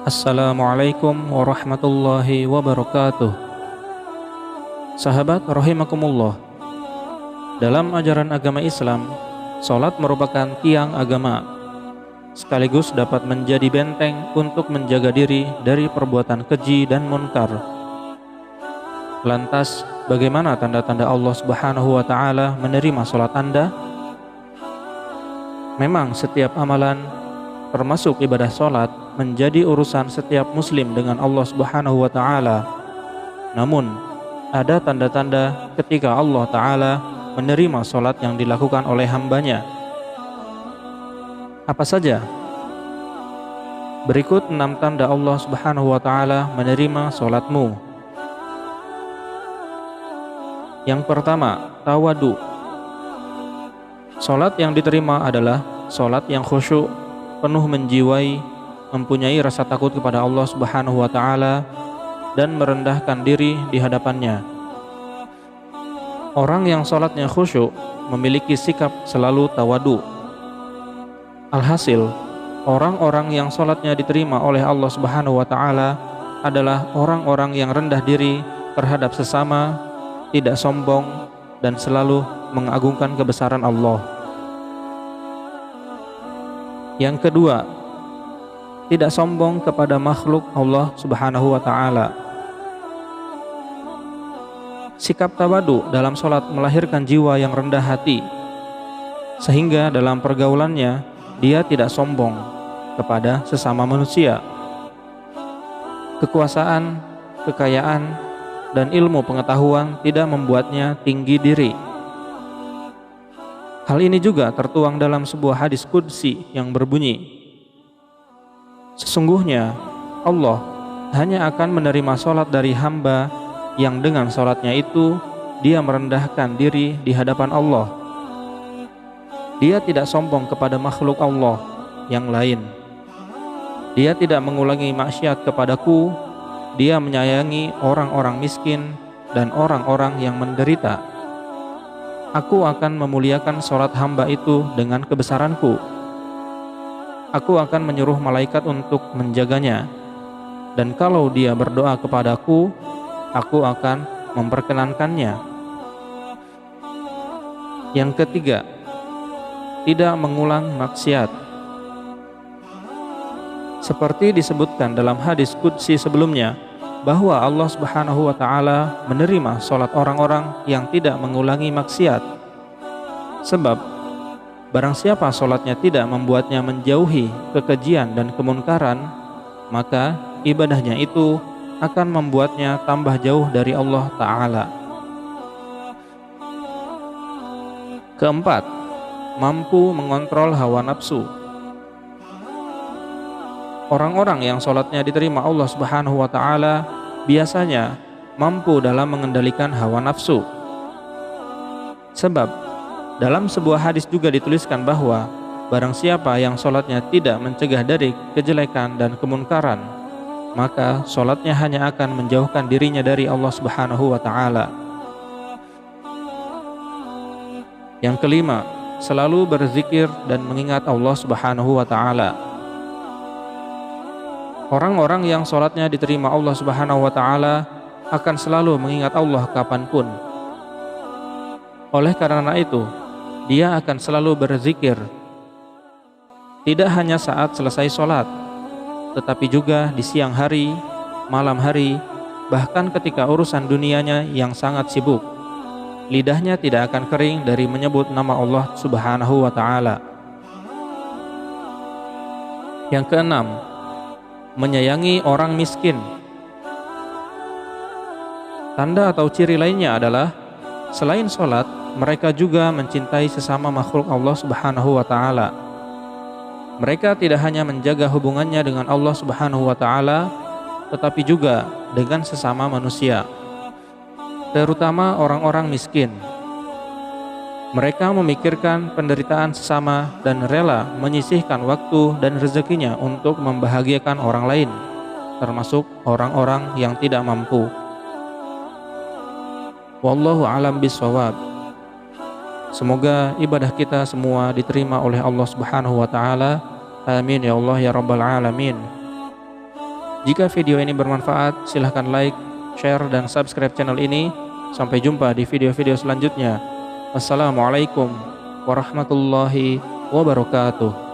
Assalamualaikum warahmatullahi wabarakatuh. Sahabat rahimakumullah, dalam ajaran agama Islam, salat merupakan tiang agama, sekaligus dapat menjadi benteng untuk menjaga diri dari perbuatan keji dan munkar. Lantas, bagaimana tanda-tanda Allah Subhanahu wa Ta'ala menerima salat Anda? Memang setiap amalan, termasuk ibadah salat, menjadi urusan setiap muslim dengan Allah Subhanahu wa Ta'ala. Namun, ada tanda-tanda ketika Allah Ta'ala menerima salat yang dilakukan oleh hambanya. Apa saja? Berikut 6 tanda Allah Subhanahu wa Ta'ala menerima salatmu. Yang pertama, tawadu. Salat yang diterima adalah salat yang khusyuk, penuh menjiwai, mempunyai rasa takut kepada Allah Subhanahu wa Ta'ala, dan merendahkan diri di hadapannya. Orang yang salatnya khusyuk memiliki sikap selalu tawadu. Alhasil, orang-orang yang salatnya diterima oleh Allah Subhanahu wa Ta'ala adalah orang-orang yang rendah diri terhadap sesama, tidak sombong, dan selalu mengagungkan kebesaran Allah. Yang kedua, tidak sombong kepada makhluk Allah Subhanahu wa Ta'ala. Sikap tawadu dalam salat melahirkan jiwa yang rendah hati, sehingga dalam pergaulannya dia tidak sombong kepada sesama manusia. Kekuasaan, kekayaan, dan ilmu pengetahuan tidak membuatnya tinggi diri. Hal ini juga tertuang dalam sebuah hadis qudsi yang berbunyi, sesungguhnya Allah hanya akan menerima salat dari hamba yang dengan salatnya itu dia merendahkan diri di hadapan Allah. Dia tidak sombong kepada makhluk Allah yang lain. Dia tidak mengulangi maksiat kepadaku. Dia menyayangi orang-orang miskin dan orang-orang yang menderita. Aku akan memuliakan salat hamba itu dengan kebesaranku. Aku akan menyuruh malaikat untuk menjaganya, dan kalau dia berdoa kepadaku, aku akan memperkenankannya. Yang ketiga, tidak mengulang maksiat. Seperti disebutkan dalam hadis qudsi sebelumnya, bahwa Allah Subhanahu wa Ta'ala menerima salat orang-orang yang tidak mengulangi maksiat. Sebab barang siapa salatnya tidak membuatnya menjauhi kekejian dan kemunkaran, maka ibadahnya itu akan membuatnya tambah jauh dari Allah Ta'ala. Keempat, mampu mengontrol hawa nafsu. Orang-orang yang salatnya diterima Allah Subhanahu wa Ta'ala biasanya mampu dalam mengendalikan hawa nafsu. Sebab dalam sebuah hadis juga dituliskan bahwa barang siapa yang salatnya tidak mencegah dari kejelekan dan kemunkaran, maka salatnya hanya akan menjauhkan dirinya dari Allah Subhanahu wa Ta'ala. Yang kelima, selalu berzikir dan mengingat Allah Subhanahu wa Ta'ala. Orang-orang yang salatnya diterima Allah Subhanahu wa Ta'ala akan selalu mengingat Allah kapanpun. Oleh karena itu, dia akan selalu berzikir, tidak hanya saat selesai sholat, tetapi juga di siang hari, malam hari, bahkan ketika urusan dunianya yang sangat sibuk. Lidahnya tidak akan kering dari menyebut nama Allah Subhanahu wa Ta'ala. Yang keenam, menyayangi orang miskin. Tanda atau ciri lainnya adalah selain sholat, mereka juga mencintai sesama makhluk Allah Subhanahu wa Ta'ala. Mereka tidak hanya menjaga hubungannya dengan Allah Subhanahu wa Ta'ala, tetapi juga dengan sesama manusia, terutama orang-orang miskin. Mereka memikirkan penderitaan sesama dan rela menyisihkan waktu dan rezekinya untuk membahagiakan orang lain, termasuk orang-orang yang tidak mampu. Wallahu a'lam bishawab. Semoga ibadah kita semua diterima oleh Allah Subhanahu wa Ta'ala. Amin ya Allah ya Rabbal Alamin. Jika video ini bermanfaat, silahkan like, share, dan subscribe channel ini. Sampai jumpa di video-video selanjutnya. Assalamualaikum warahmatullahi wabarakatuh.